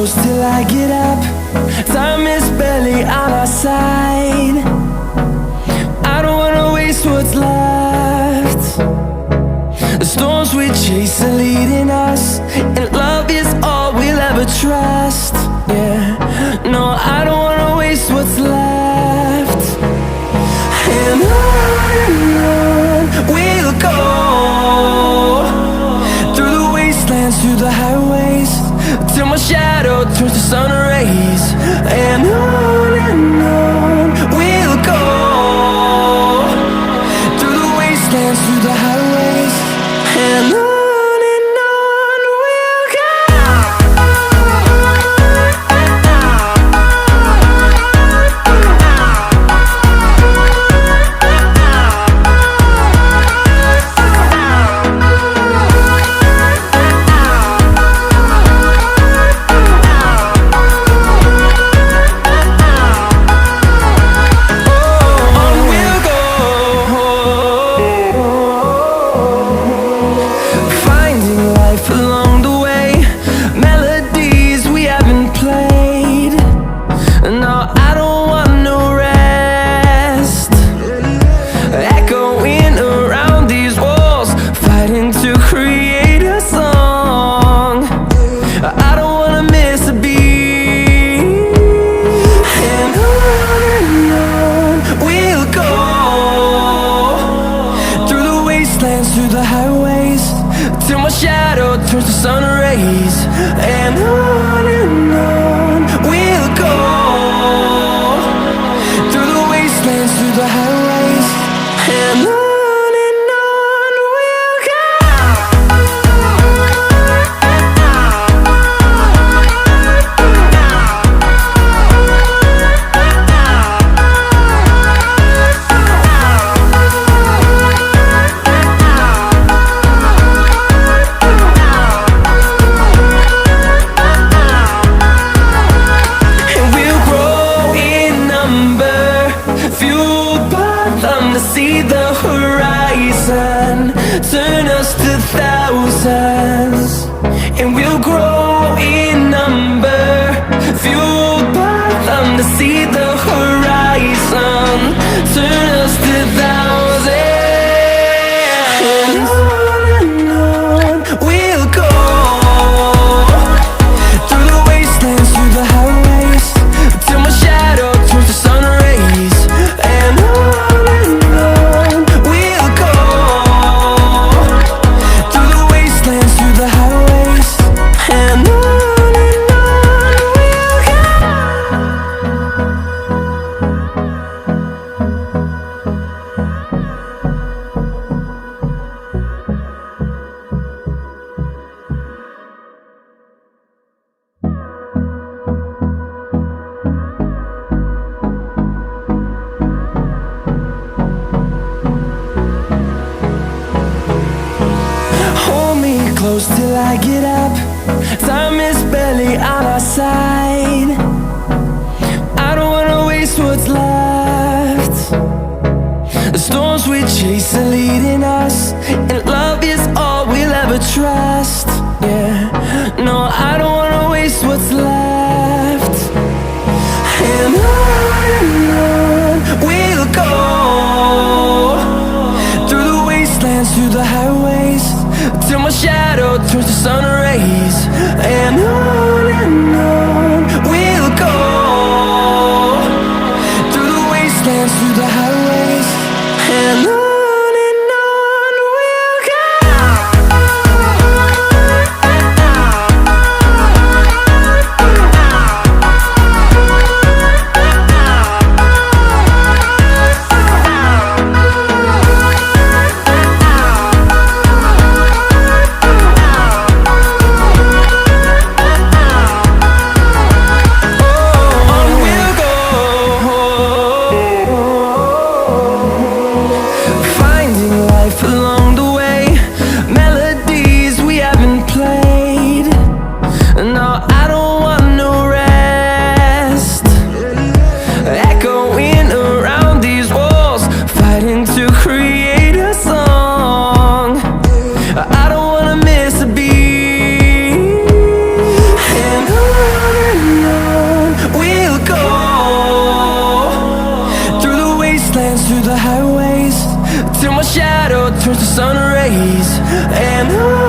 close till I get up. Time is barely on our side. I don't wanna waste what's left. The storms we chase are leading us, and love is all we'll ever trust. Yeah, no, I don't wanna waste what's left. And on we'll go, through the wastelands, through the highways, till my shadow turns to sun rays. And on we'll go, through the wastelands, through the highways, and on we'll go. Through the highways, till my shadow turns to sun rays. And on we'll go, through the wastelands, through the highways, and on we'll go. See the horizon turn us to thousands, and we'll grow in number, fueled by them. To see the horizon turn us to thousands, and on we'll go, through the wastelands, through the highways, till my shadow turns to sun rays. And close till I get up. Time is barely on our side. I don't wanna waste what's left. The storms we chase are leading us, and love is all we'll ever trust. Yeah, no, I don't wanna waste what's left. And on we'll go, through the wastelands, through the highways, till my shadow turns to sun rays. And on we'll go, through the wastelands, through the highways, and on. turns to sun rays. And